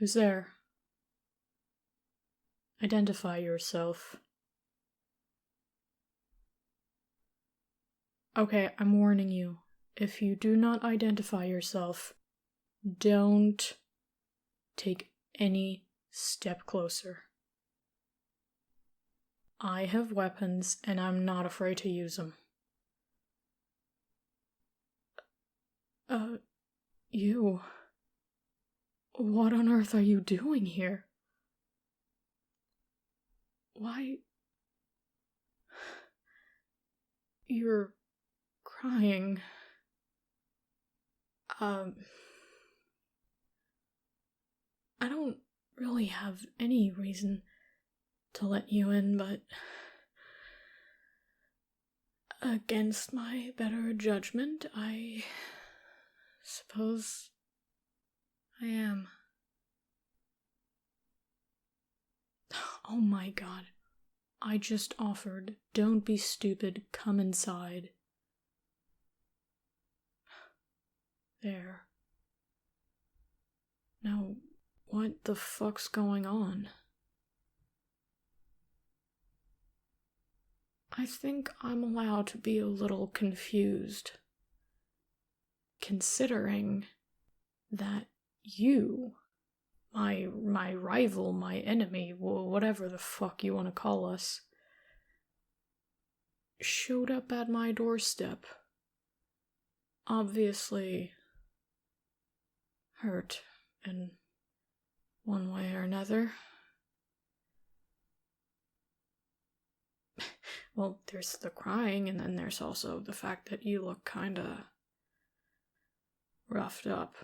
Who's there? Identify yourself. Okay, I'm warning you. If you do not identify yourself, don't take any step closer. I have weapons, and I'm not afraid to use them. You... What on earth are you doing here? Why... You're crying. I don't really have any reason to let you in, but against my better judgment, I suppose I am. Oh my god. I just offered. Don't be stupid. Come inside. There. Now, what the fuck's going on? I think I'm allowed to be a little confused, considering that you, my rival, my enemy, whatever the fuck you want to call us, showed up at my doorstep. Obviously hurt in one way or another. Well, there's the crying, and then there's also the fact that you look kinda roughed up.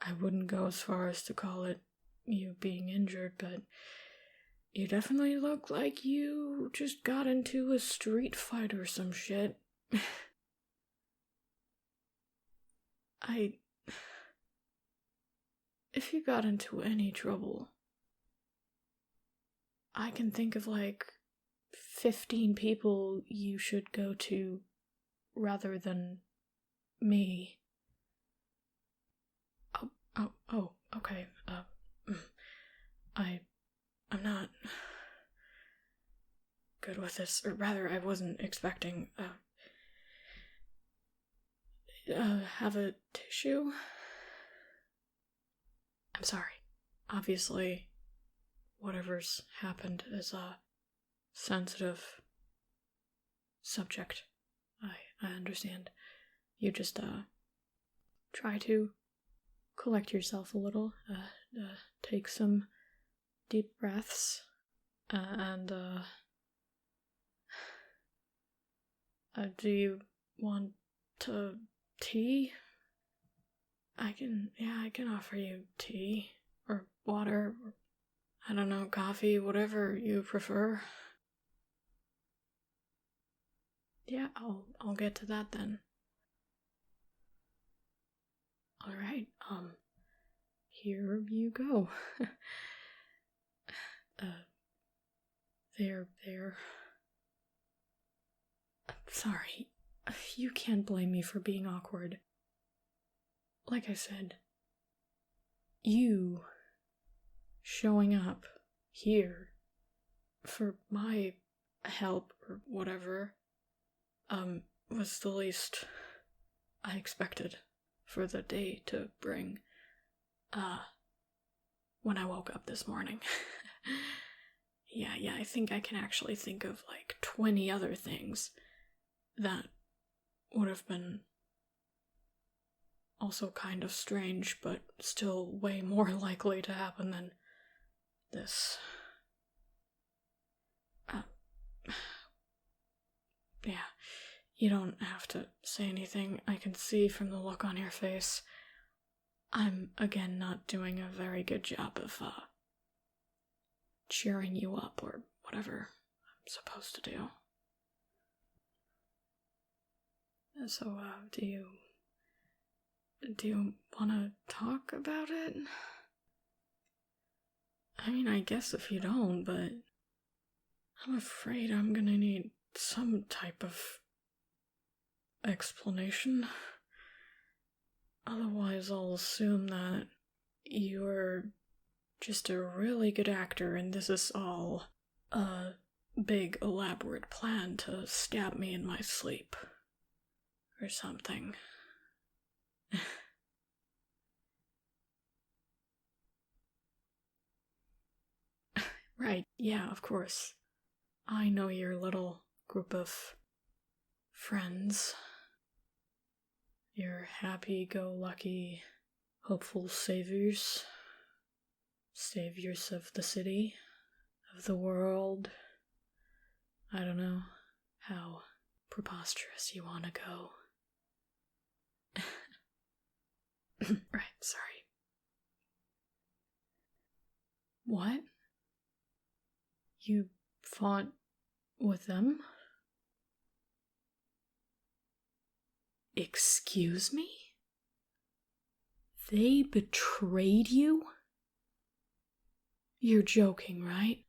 I wouldn't go as far as to call it you being injured, but you definitely look like you just got into a street fight or some shit. If you got into any trouble, I can think of like 15 people you should go to rather than me. Oh, okay. I'm not good with this, or rather, I wasn't expecting, have a tissue? I'm sorry. Obviously, whatever's happened is a sensitive subject. I understand. You just, try to collect yourself a little, take some deep breaths, and, do you want tea? I can offer you tea, or water, or, I don't know, coffee, whatever you prefer. Yeah, I'll get to that then. Alright, here you go. There. Sorry, you can't blame me for being awkward. Like I said, you showing up here for my help or whatever, was the least I expected for the day to bring, when I woke up this morning. Yeah, I think I can actually think of like 20 other things that would have been also kind of strange, but still way more likely to happen than this. Yeah, you don't have to say anything. I can see from the look on your face. I'm, again, not doing a very good job of, cheering you up or whatever I'm supposed to do. So, do you want to talk about it? I mean, I guess if you don't, but I'm afraid I'm gonna need some type of explanation. Otherwise, I'll assume that you're just a really good actor and this is all a big elaborate plan to stab me in my sleep. Or something. Right, yeah, of course. I know your little group of friends. Your happy-go-lucky, hopeful saviors. Saviors of the city, of the world. I don't know how preposterous you want to go. Right, sorry. What? You fought with them? Excuse me? They betrayed you? You're joking, right?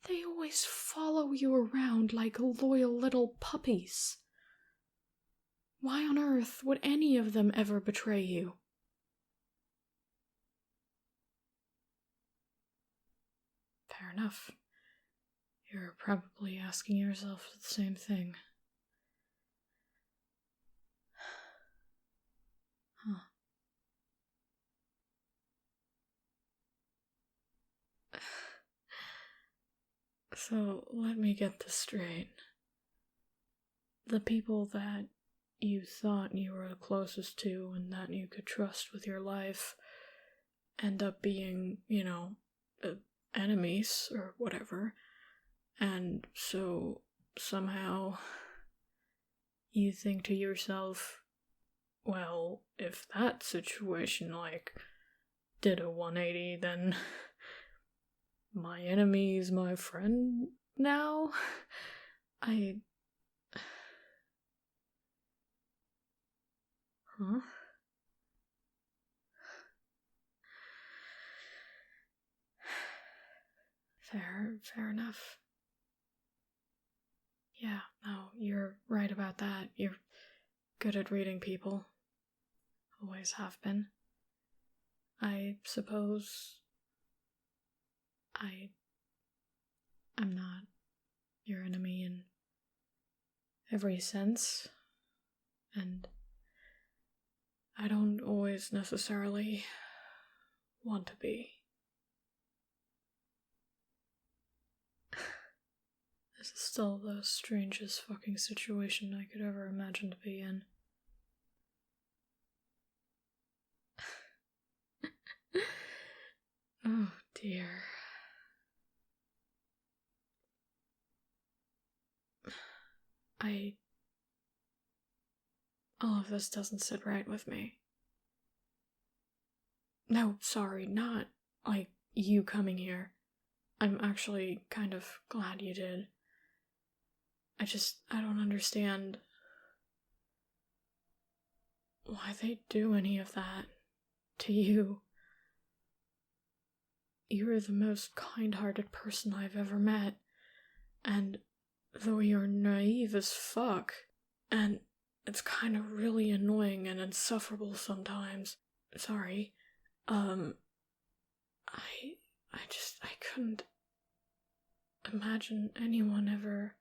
They always follow you around like loyal little puppies. Why on earth would any of them ever betray you? Fair enough. You're probably asking yourself the same thing. Huh. So, let me get this straight. The people that you thought you were the closest to and that you could trust with your life end up being, enemies or whatever. And so, somehow, you think to yourself, well, if that situation, did a 180, then my enemy's my friend now? Huh? Fair enough. Yeah, no, you're right about that. You're good at reading people. Always have been. I suppose I'm not your enemy in every sense, and I don't always necessarily want to be. This is still the strangest fucking situation I could ever imagine to be in. Oh dear. All of this doesn't sit right with me. No, sorry, not you coming here. I'm actually kind of glad you did. I don't understand why they do any of that to you. You're the most kind-hearted person I've ever met, and though you're naive as fuck, and it's kind of really annoying and insufferable sometimes. Sorry. I couldn't imagine anyone ever...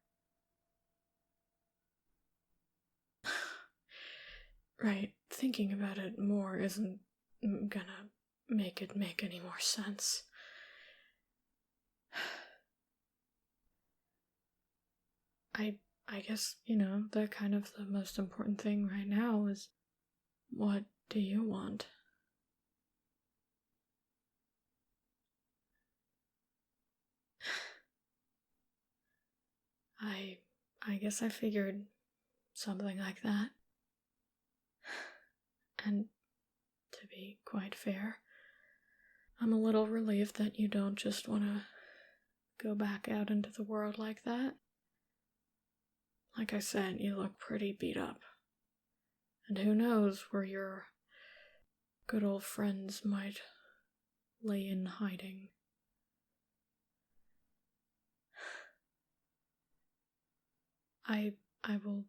Right, thinking about it more isn't gonna make it make any more sense. I guess, the kind of the most important thing right now is, what do you want? I guess I figured something like that. And to be quite fair, I'm a little relieved that you don't just want to go back out into the world like that. Like I said, you look pretty beat up. And who knows where your good old friends might lay in hiding. I will...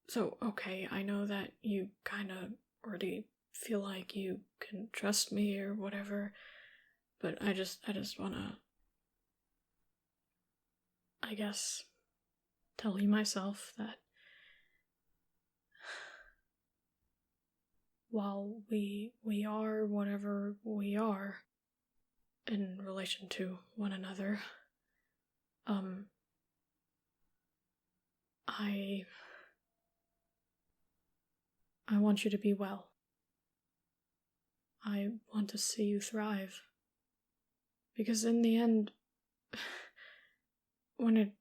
So, okay, I know that you kind of already feel like you can trust me or whatever, but I just wanna, I guess, tell you myself that while we are whatever we are in relation to one another, I want you to be well. I want to see you thrive. Because in the end, when it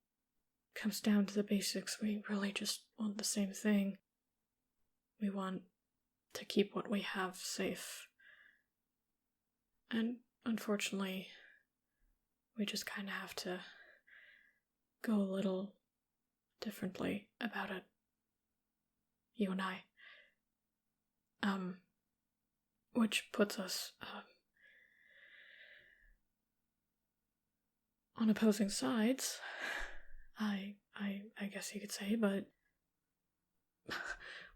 comes down to the basics, we really just want the same thing. We want to keep what we have safe. And unfortunately, we just kind of have to go a little differently about it. You and I. Which puts us, on opposing sides, I guess you could say, but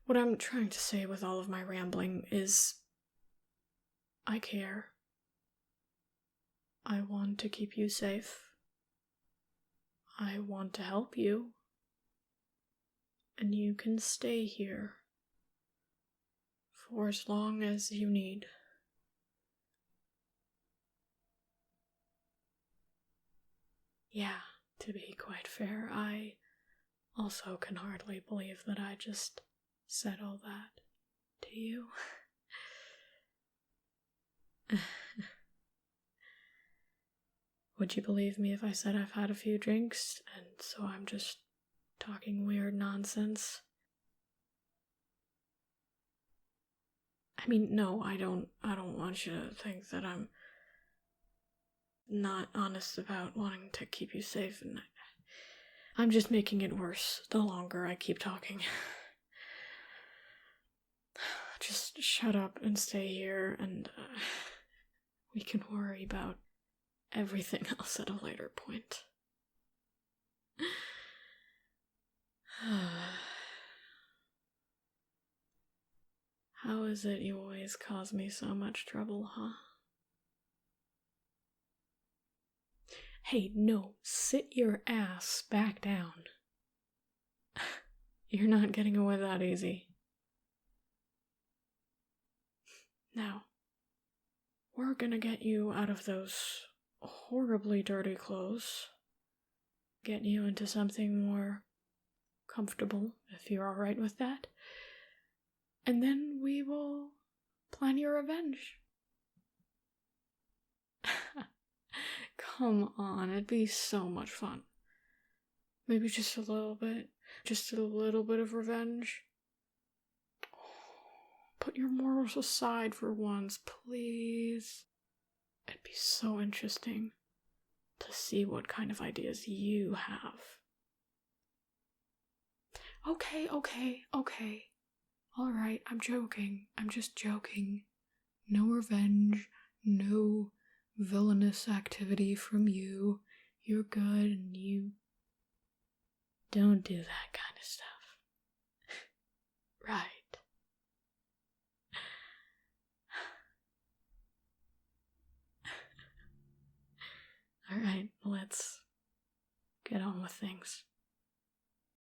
what I'm trying to say with all of my rambling is I care. I want to keep you safe. I want to help you. And you can stay here for as long as you need. Yeah, to be quite fair, I also can hardly believe that I just said all that to you. Would you believe me if I said I've had a few drinks, and so I'm just talking weird nonsense? I mean, no, I don't want you to think that I'm not honest about wanting to keep you safe, and I'm just making it worse the longer I keep talking. Just shut up and stay here, and we can worry about everything else at a later point. How is it you always cause me so much trouble, huh? Hey, no, sit your ass back down. You're not getting away that easy. Now, we're gonna get you out of those horribly dirty clothes. Get you into something more comfortable, if you're alright with that. And then we will plan your revenge. Come on, it'd be so much fun. Maybe just a little bit of revenge. Put your morals aside for once, please. It'd be so interesting to see what kind of ideas you have. Okay. Alright, I'm joking. I'm just joking. No revenge, no villainous activity from you. You're good and you don't do that kind of stuff. Right. Alright, let's get on with things.